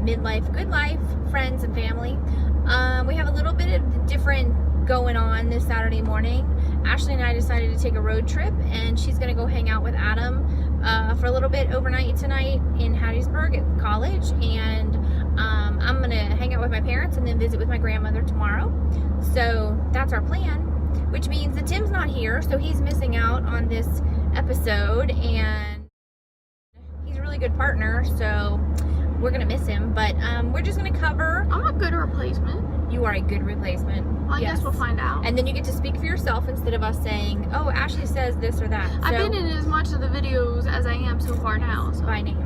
Midlife Good Life friends and family. We have a little bit of different going on this Saturday morning. Ashley and I decided to take a road trip, and she's going to go hang out with Adam for a little bit overnight tonight in Hattiesburg at college, and I'm going to hang out with my parents and then visit with my grandmother tomorrow. So that's our plan, which means that Tim's not here, so he's missing out on this episode, and he's a really good partner, so we're gonna miss him. But we're just gonna cover. I'm a good replacement. You are a good replacement. I guess we'll find out. And then you get to speak for yourself instead of us saying, oh, Ashley says this or that. So, I've been in as much of the videos as I am so far now. So. By name.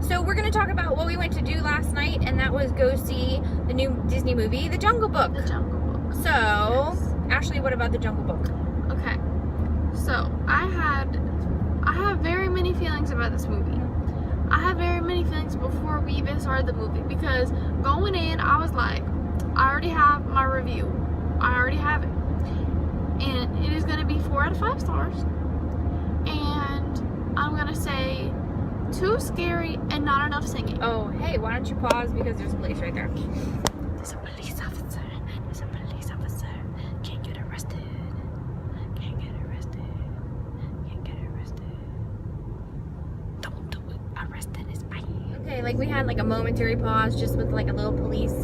So we're gonna talk about what we went to do last night, and that was go see the new Disney movie, The Jungle Book. The Jungle Book. So, yes. Ashley, what about The Jungle Book? Okay. So I have very many feelings about this movie. I had very many feelings before we even started the movie, because going in, I was like, I already have my review. I already have it. And it is going to be 4 out of 5 stars. And I'm going to say too scary and not enough singing. Oh, hey, why don't you pause, because there's police right there. There's a police officer. There's a police officer. Can't get arrested. Can't get arrested. Can't get arrested. Don't do it. Arrested is bad. Okay, like we had like a momentary pause just with like a little police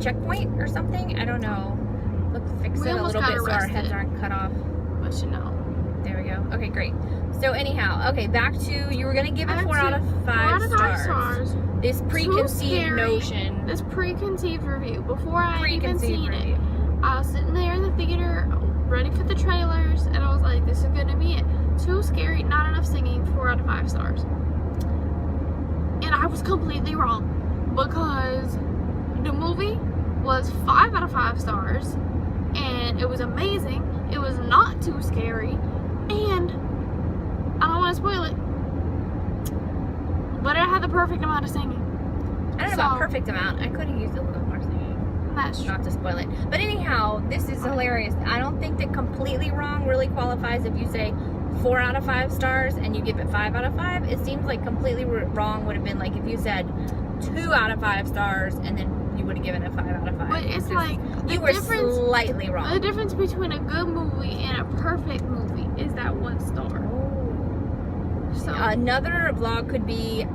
checkpoint or something. I don't know. Let's fix it a little bit so our heads aren't cut off. But you know. There we go. Okay, great. So anyhow, okay, back to, you were gonna give it 4 out of 5 stars. This preconceived notion. This preconceived review. Before I even seen it, I was sitting there in the theater, ready for the trailers, and I was like, this is gonna be it. Too scary, not enough singing, 4 out of 5 stars. And I was completely wrong, because the movie was 5 out of 5 stars, and it was amazing. It was not too scary, and I don't want to spoil it, but it had the perfect amount of singing. I don't know about perfect amount. I could have used a little more singing. That's true. Not to spoil it. But anyhow, this is hilarious. I don't think that completely wrong really qualifies if you say 4 out of 5 stars and you give it 5 out of 5. It seems like completely wrong would have been like if you said 2 out of 5 stars and then you would have given it 5 out of 5. But it's like you were slightly wrong. The difference between a good movie and a perfect movie is that 1 star. So another vlog could be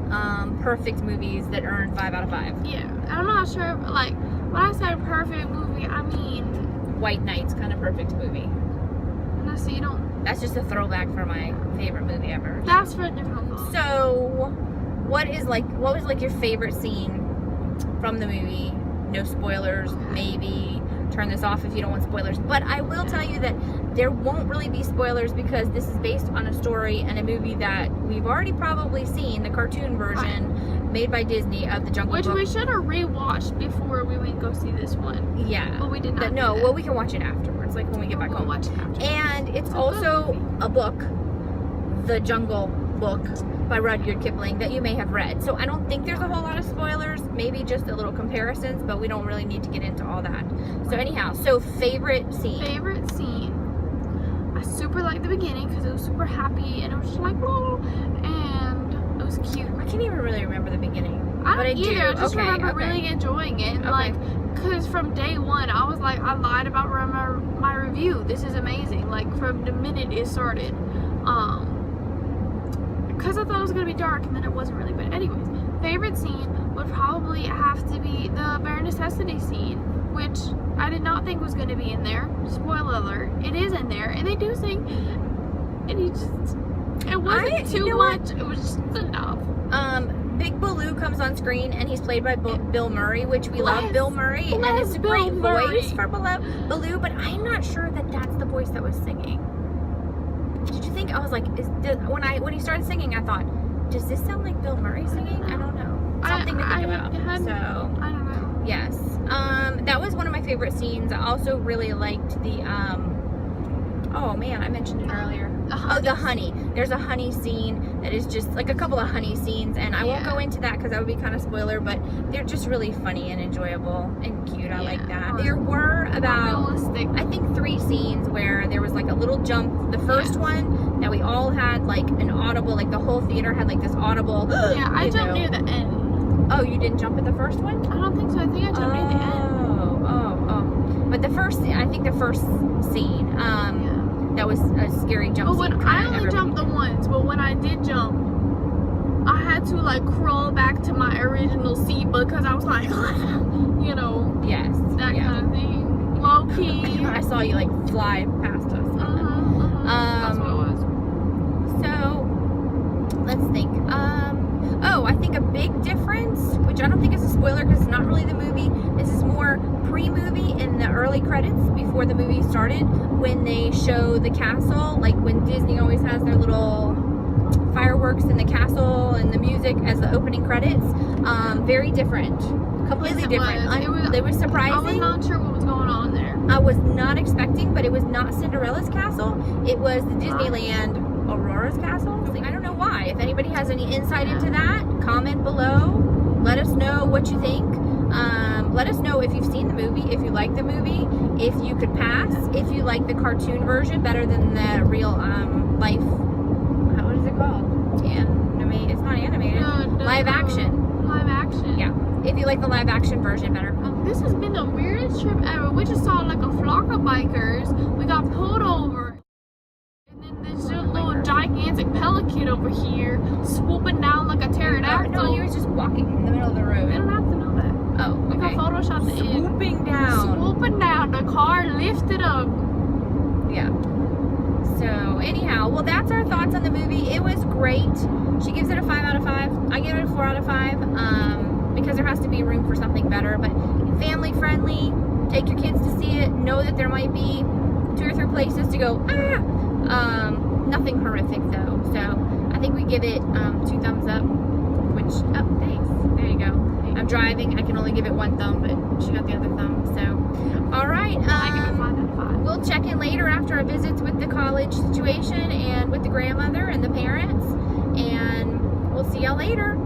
perfect movies that earn 5 out of 5. Yeah, I'm not sure. Like when I say perfect movie, I mean White Knight's kind of perfect movie. No, so you don't. That's just a throwback for my favorite movie ever. That's for a different vlog. So, what was like your favorite scene from the movie? No spoilers, maybe. Turn this off if you don't want spoilers. But I will tell you that there won't really be spoilers, because this is based on a story and a movie that we've already probably seen, the cartoon version made by Disney of The Jungle Book. Which we should have rewatched before we went go see this one. Yeah. But we did not. No, well, we can watch it afterwards, like when we get back home. Watch it afterwards. And it's also a book, The Jungle Book by Rudyard Kipling, that you may have read. So I don't think there's a whole lot of spoilers, maybe just a little comparisons, but we don't really need to get into all that. So anyhow, so favorite scene. Favorite scene. I super liked the beginning because it was super happy and it was just like, whoa, and it was cute. I can't even really remember the beginning. I don't either. I just remember really enjoying it. And like, because from day one, I was like, I lied about my review. This is amazing. Like, from the minute it started. Because I thought it was going to be dark, and then it wasn't really. But anyways, favorite scene would probably have to be the Bare Necessity scene, which I did not think was going to be in there. Spoiler alert, it is in there, and they do sing, and it wasn't too much, it was just enough. Big Baloo comes on screen, and he's played by Bill Murray, which we love Bill Murray, and it's a great voice for Baloo, but I'm not sure that that's the voice that was singing. Did you think? I was like, when he started singing, I thought, does this sound like Bill Murray singing? I don't know. Something to think about. So I don't know. Yes, that was one of my favorite scenes. I also really liked the oh man, I mentioned it earlier. Oh, the honey. There's a honey scene that is just like a couple of honey scenes, and I won't go into that because that would be kind of spoiler, but they're just really funny and enjoyable and cute. I like that. There were about, I think, 3 scenes where there was like a little jump. The first one that we all had like an audible, like the whole theater had like this audible. Yeah, I jumped near the end. Oh, you didn't jump at the first one? I don't think so. I think I jumped near the end. But the first, I think the first scene, that was a scary jump. But when I only jumped the once, but when I did jump, I had to like crawl back to my original seat because I was like, you know, that kind of thing. Low key. I saw you like fly past us. That's what it was. So let's think. Oh, I think a big difference, which I don't think is a spoiler because it's not really the movie. This is more pre-movie in the early credits before the movie started, when they show the castle, like when Disney always has their little fireworks in the castle and the music as the opening credits. Very different, completely different. It was surprising. I was not sure what was going on there. I was not expecting, but it was not Cinderella's castle. It was the Disneyland Aurora's castle. I don't know why. If anybody has any insight into that, comment below. Let us know what you think. Let us know if you've seen the movie, if you like the movie, if you could pass, if you like the cartoon version better than the real life. What is it called? It's not animated. Live action. Live action. Yeah. If you like the live action version better. This has been the weirdest trip ever. We just saw like a flock of bikers. We got pulled over. And then this little gigantic pelican over here swooping down like a pterodactyl. No, he was just walking in the middle of the road. We don't have to know that. Oh, We got Photoshop the end. Swooping down. Swooping down. The car lifted up. Yeah. So anyhow, well, that's our thoughts on the movie. It was great. She gives it a 5 out of 5. I give it a 4 out of 5 because there has to be room for something better. But family friendly. Take your kids to see it. Know that there might be 2 or 3 places to go. Nothing horrific though. So I think we give it 2 thumbs up. Which thanks. There you go. I'm driving. I can only give it 1 thumb, but she got the other thumb. So all right. I give it 5 out of 5. We'll check in later after our visits with the college situation and with the grandmother and the parents, and we'll see y'all later.